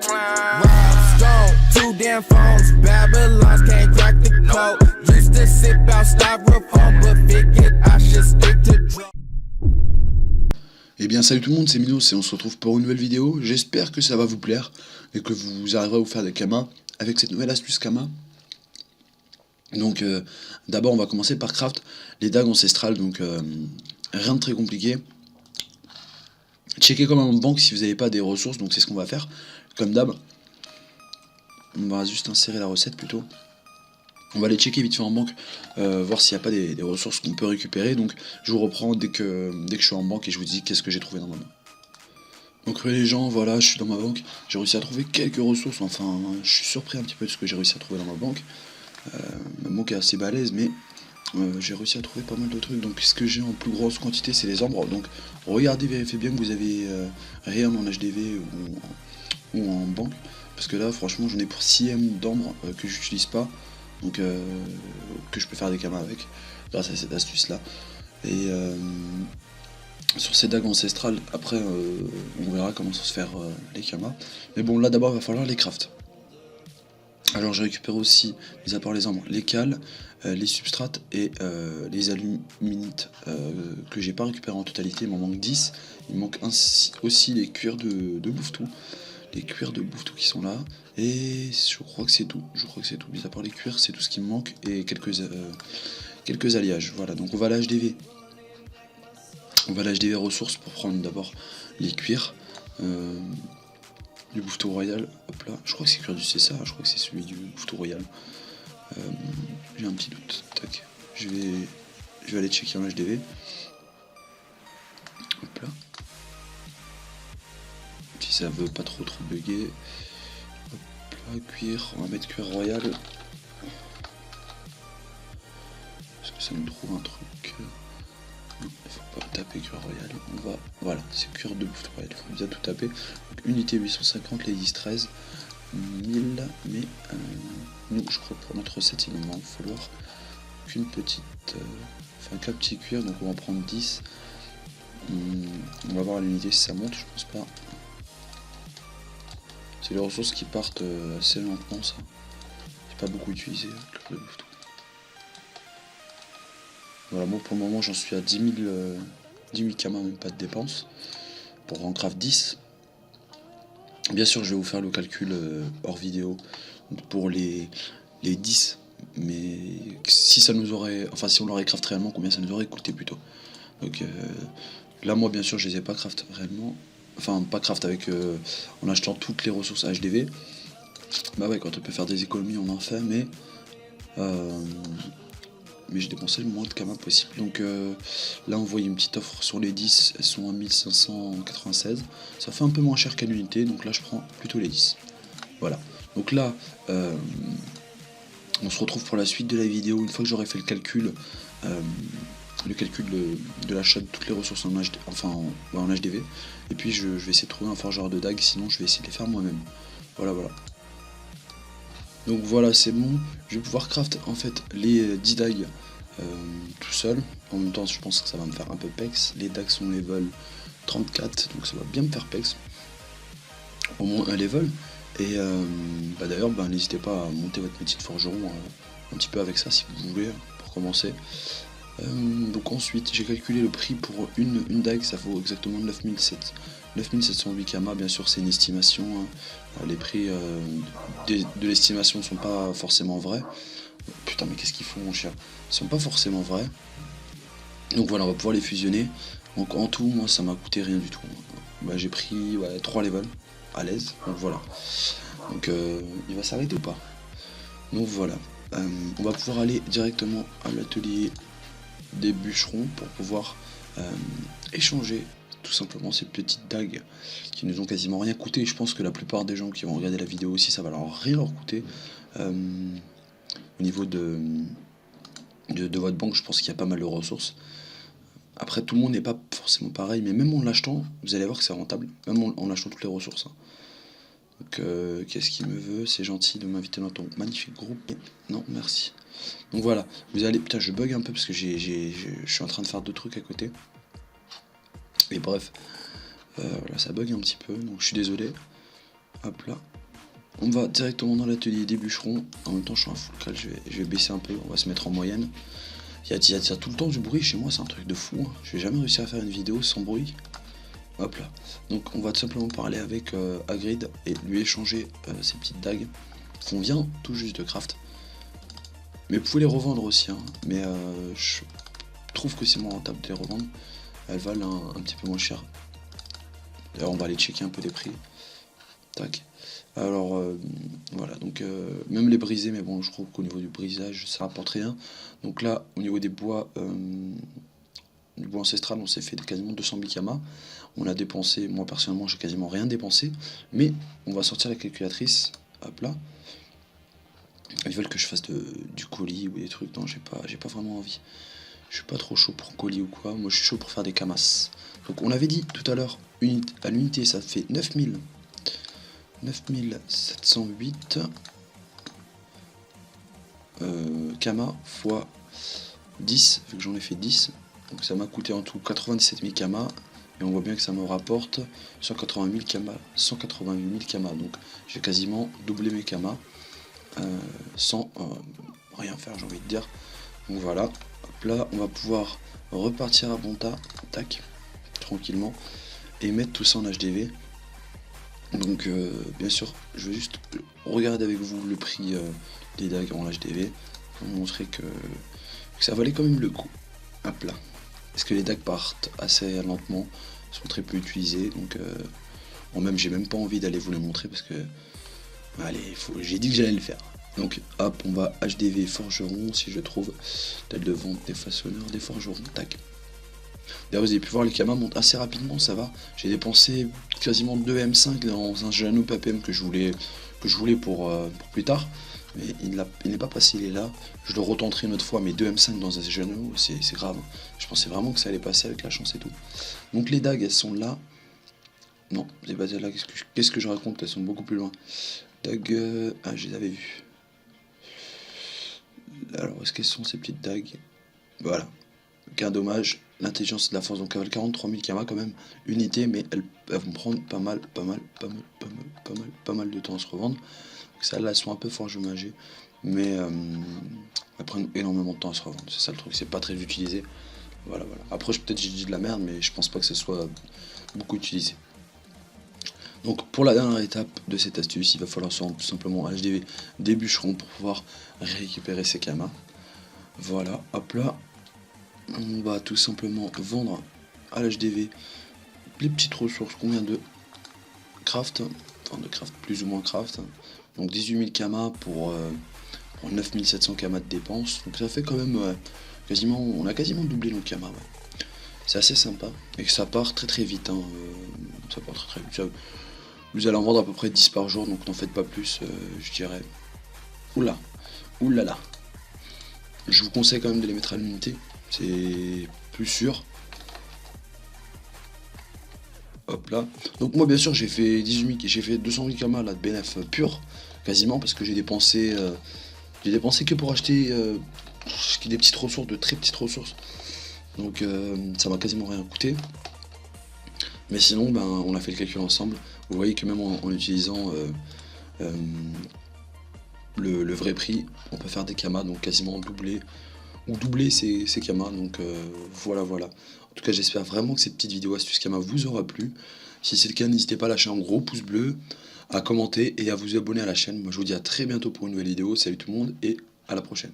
Two damn phones, Babylon can't crack the code. Used to sip out styrofoam, but figured I should stick to drugs. Eh bien salut tout le monde, c'est Minos et on se retrouve pour une nouvelle vidéo. J'espère que ça va vous plaire et que vous arriverez à vous faire des kamas avec cette nouvelle astuce kama. Donc d'abord on va commencer par craft les dagues ancestrales, donc rien de très compliqué. Checkez comme en banque si vous n'avez pas des ressources, donc c'est ce qu'on va faire. Comme d'hab, on va juste insérer la recette plutôt. On va aller checker vite fait en banque, voir s'il n'y a pas des ressources qu'on peut récupérer. Donc je vous reprends dès que je suis en banque et je vous dis qu'est-ce que j'ai trouvé dans ma banque. Donc les gens, voilà, je suis dans ma banque, j'ai réussi à trouver quelques ressources, enfin je suis surpris un petit peu de ce que j'ai réussi à trouver dans ma banque. Ma banque est assez balèze, mais j'ai réussi à trouver pas mal de trucs. Donc ce que j'ai en plus grosse quantité, c'est les ambres. Donc regardez, vérifiez bien que vous avez rien en HDV ou en banque. Parce que là, franchement, j'en ai pour 6 M d'ambre que j'utilise pas. Donc que je peux faire des kamas avec, grâce à cette astuce là. Et sur ces dagues ancestrales, après on verra comment ça se faire les kamas. Mais bon, là d'abord il va falloir les craft. Alors j'ai récupéré aussi, mis à part les ambres, les cales, les substrates et les aluminites que j'ai pas récupéré en totalité. Il m'en manque 10. Il me manque aussi les cuirs de bouffe-tout. Les cuirs de bouffe-tout qui sont là. Et je crois que c'est tout. Mis à part les cuirs, c'est tout ce qui me manque. Et quelques alliages. Voilà, donc on va à la HDV. On va à la HDV ressources pour prendre d'abord les cuirs. Du bouffe-tout royal, hop là, je crois que c'est cuir du César, je crois que c'est celui du bouffe-tout royal. J'ai un petit doute, tac, je vais aller checker en HDV. Hop là. Si ça veut pas trop bugger. Hop là, cuir, on va mettre cuir royal. Est-ce que ça nous trouve un truc? Non, il faut pas taper cuir royal, on va, voilà, c'est cuir de bouffe royal, il faut bien tout taper. Donc unité 850, les 10, 13, 1000, mais nous, je crois que pour notre recette, il va falloir qu'une petite, enfin qu'un petit cuir, donc on va prendre 10. On va voir l'unité si ça monte, je pense pas. C'est les ressources qui partent assez lentement, ça. C'est pas beaucoup utilisé, le bouffe. Voilà, moi pour le moment j'en suis à 10 000 kamas, même pas de dépenses, pour en craft 10. Bien sûr je vais vous faire le calcul hors vidéo pour les 10, mais si ça nous aurait, enfin si on l'aurait craft réellement, combien ça nous aurait coûté plutôt. Donc là moi bien sûr je les ai pas craft réellement, enfin pas craft avec en achetant toutes les ressources HDV. Bah ouais, quand on peut faire des économies on en fait, mais j'ai dépensé le moins de kamas possible. Donc là on voit une petite offre sur les 10, elles sont à 1596. Ça fait un peu moins cher qu'à l'unité, donc là je prends plutôt les 10. Voilà. Donc là on se retrouve pour la suite de la vidéo, une fois que j'aurai fait le calcul de l'achat de toutes les ressources en HDV. Et puis je vais essayer de trouver un forgeur de dagues, sinon je vais essayer de les faire moi-même. Voilà. Donc voilà, c'est bon, je vais pouvoir craft en fait les 10 dagues tout seul. En même temps, je pense que ça va me faire un peu pex. Les dagues sont level 34, donc ça va bien me faire pex. Au moins un level. Et d'ailleurs, n'hésitez pas à monter votre métier de forgeron un petit peu avec ça si vous voulez, pour commencer. Donc ensuite, j'ai calculé le prix pour une dague, ça vaut exactement 9708 kamas. Bien sûr, c'est une estimation. Les prix de l'estimation ne sont pas forcément vrais. Putain, mais qu'est-ce qu'ils font, mon chien? Ils sont pas forcément vrais. Donc voilà, on va pouvoir les fusionner. Donc en tout, moi, ça m'a coûté rien du tout. J'ai pris 3 levels à l'aise. Donc voilà. Donc il va s'arrêter ou pas? Donc voilà. On va pouvoir aller directement à l'atelier des bûcherons pour pouvoir échanger tout simplement ces petites dagues qui nous ont quasiment rien coûté. Je pense que la plupart des gens qui vont regarder la vidéo aussi, ça va rien leur coûter. Au niveau de votre banque, je pense qu'il y a pas mal de ressources. Après, tout le monde n'est pas forcément pareil, mais même en l'achetant, vous allez voir que c'est rentable, même en achetant toutes les ressources. Donc, qu'est-ce qu'il me veut? C'est gentil de m'inviter dans ton magnifique groupe. Non, merci. Donc voilà, vous allez... Putain, je bug un peu parce que je suis en train de faire 2 trucs à côté. Et bref, voilà, ça bug un petit peu, donc je suis désolé. Hop là, On va directement dans l'atelier des bûcherons. En même temps, je suis un full cal, je vais baisser un peu, on va se mettre en moyenne. Il y a tout le temps du bruit chez moi, c'est un truc de fou. Hein. Je vais jamais réussir à faire une vidéo sans bruit. Hop là. Donc on va tout simplement parler avec Hagrid et lui échanger ces petites dagues qu'on vient tout juste de craft. Mais vous pouvez les revendre aussi, hein. Mais je trouve que c'est moins rentable de les revendre. Elles valent un petit peu moins cher. D'ailleurs on va aller checker un peu les prix. Tac. Alors voilà, donc même les brisés, mais bon je trouve qu'au niveau du brisage ça rapporte rien. Donc là au niveau des bois du bois ancestral, on s'est fait quasiment 200 bikama. On a dépensé, moi personnellement j'ai quasiment rien dépensé, mais on va sortir la calculatrice. Hop là. Ils veulent que je fasse du colis ou des trucs. Non, j'ai pas vraiment envie. Je suis pas trop chaud pour colis ou quoi. Moi je suis chaud pour faire des camas. Donc on avait dit tout à l'heure, à l'unité ça fait 9708 kama fois 10, vu que j'en ai fait 10. Donc ça m'a coûté en tout 97 000 kama. Et on voit bien que ça me rapporte 180 000 kama, 188 000 kama. Donc j'ai quasiment doublé mes kama sans rien faire, j'ai envie de dire. Donc voilà. Hop là, on va pouvoir repartir à Bonta, tac, tranquillement, et mettre tout ça en HDV. Donc bien sûr, je vais juste regarder avec vous le prix des dagues en HDV pour vous montrer que ça valait quand même le coup. Hop là. Parce que les dagues partent assez lentement, sont très peu utilisées, donc bon, même j'ai même pas envie d'aller vous les montrer parce que allez, j'ai dit que j'allais le faire. Donc hop, on va HDV forgeron si je trouve tête de vente des façonneurs, des forgerons, tac. D'ailleurs vous avez pu voir les kamas montent assez rapidement, ça va. J'ai dépensé quasiment 2 M5 dans un Jano PAPM que je voulais pour plus tard. Mais il n'est pas passé, il est là. Je le retenterai une autre fois, mais 2 M5 dans un Jano, c'est grave. Je pensais vraiment que ça allait passer avec la chance et tout. Donc les dagues, elles sont là. Non, les pas là, qu'est-ce que je raconte, elles sont beaucoup plus loin. Dagues, ah je les avais vues. Alors où est-ce qu'elles sont ces petites dagues? Voilà. Aucun dommage. L'intelligence de la force, donc elles valent 43 000 kama quand même, unité, mais elles vont prendre pas mal de temps à se revendre. Donc celles là elles sont un peu forge magée, mais elles prennent énormément de temps à se revendre. C'est ça le truc, c'est pas très utilisé. Voilà. Après peut-être j'ai dit de la merde, mais je pense pas que ce soit beaucoup utilisé. Donc pour la dernière étape de cette astuce, il va falloir se rendre tout simplement à HDV des bûcherons pour pouvoir récupérer ces kamas. Voilà, hop là. On va tout simplement vendre à l'HDV les petites ressources qu'on vient de craft, enfin de craft plus ou moins craft. Donc 18 000 kama pour 9 700 kama de dépenses. Donc ça fait quand même quasiment, on a quasiment doublé nos kama. Ouais. C'est assez sympa et que ça part très vite. Hein, ça part très vite. Vous allez en vendre à peu près 10 par jour, donc n'en faites pas plus, je dirais. Oula. Je vous conseille quand même de les mettre à l'unité. C'est plus sûr. Hop là. Donc moi bien sûr j'ai fait 200 000 kama là de BNF pur, quasiment, parce que j'ai dépensé que pour acheter des petites ressources, de très petites ressources. Donc ça m'a quasiment rien coûté. Mais sinon ben, on a fait le calcul ensemble. Vous voyez que même en utilisant le vrai prix, on peut faire des kamas, donc quasiment doubler ces kamas, donc voilà. En tout cas j'espère vraiment que cette petite vidéo astuce kama vous aura plu. Si c'est le cas, n'hésitez pas à lâcher un gros pouce bleu, à commenter et à vous abonner à la chaîne. Moi je vous dis à très bientôt pour une nouvelle vidéo. Salut tout le monde et à la prochaine.